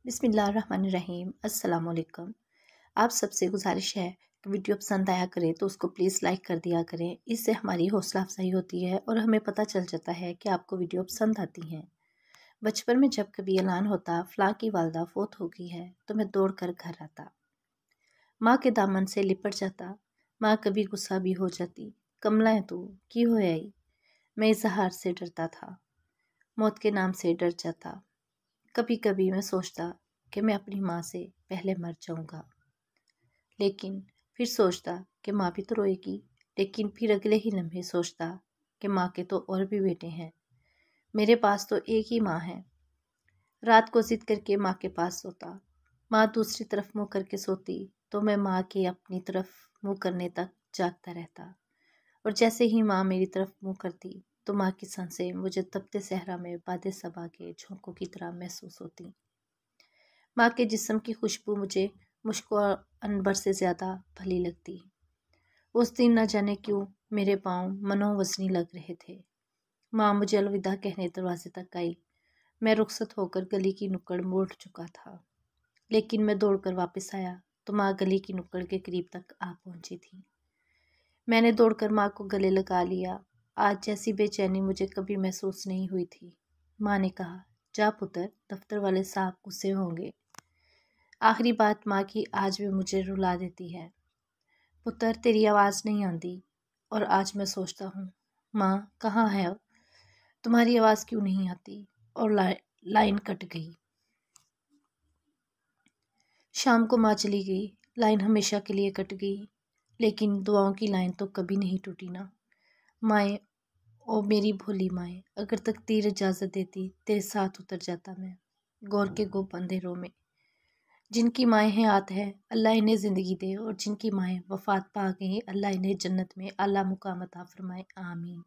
बिस्मिल्लाहिर्रहमानिर्रहीम अस्सलाम वालेकुम। आप सबसे गुजारिश है कि वीडियो पसंद आया करे तो उसको प्लीज़ लाइक कर दिया करें। इससे हमारी हौसला अफजाई होती है और हमें पता चल जाता है कि आपको वीडियो पसंद आती हैं। बचपन में जब कभी ऐलान होता फ़लाँ की वालदा फ़ौत हो गई है तो मैं दौड़ कर घर आता, माँ के दामन से लिपट जाता। माँ कभी गुस्सा भी हो जाती, कमला है तू की होया ई। मैं इजहार से डरता था, मौत के नाम से डर जाता। कभी कभी मैं सोचता कि मैं अपनी माँ से पहले मर जाऊंगा, लेकिन फिर सोचता कि माँ भी तो रोएगी। लेकिन फिर अगले ही लम्हे सोचता कि माँ के तो और भी बेटे हैं, मेरे पास तो एक ही माँ है। रात को जिद करके माँ के पास सोता, माँ दूसरी तरफ मुँह करके सोती तो मैं माँ के अपनी तरफ मुँह करने तक जागता रहता। और जैसे ही माँ मेरी तरफ मुँह करती तो माँ की सांसें मुझे तपते सहरा में बादे सबा के झोंकों की तरह महसूस होती। माँ के जिस्म की खुशबू मुझे मुश्क और अनबर से ज़्यादा भली लगती। उस दिन न जाने क्यों मेरे पाँव मनोवजनी लग रहे थे। माँ मुझे अलविदा कहने दरवाजे तक आई। मैं रुखसत होकर गली की नुक्कड़ मोड़ चुका था, लेकिन मैं दौड़कर वापस आया तो माँ गली की नुक्कड़ के करीब तक आ पहुंची थी। मैंने दौड़कर माँ को गले लगा लिया। आज जैसी बेचैनी मुझे कभी महसूस नहीं हुई थी। माँ ने कहा, जा पुत्र, दफ्तर वाले साहब गुस्से होंगे। आखिरी बात माँ की आज भी मुझे रुला देती है। पुत्र, तेरी आवाज़ नहीं आती। और आज मैं सोचता हूँ, माँ कहाँ है अब? तुम्हारी आवाज़ क्यों नहीं आती? और लाइन कट गई। शाम को माँ चली गई, लाइन हमेशा के लिए कट गई, लेकिन दुआओं की लाइन तो कभी नहीं टूटी ना। माए, ओ मेरी भोली माए, अगर तकदीर इजाज़त देती तेरे साथ उतर जाता मैं गौर के गुप अंधेरों में। जिनकी माएँ हयात है अल्लाह इन्हें ज़िंदगी दे, और जिनकी माएँ वफ़ात पा गई अल्लाह इन्हें जन्नत में आला मुकाम अता फरमाए, आमीन।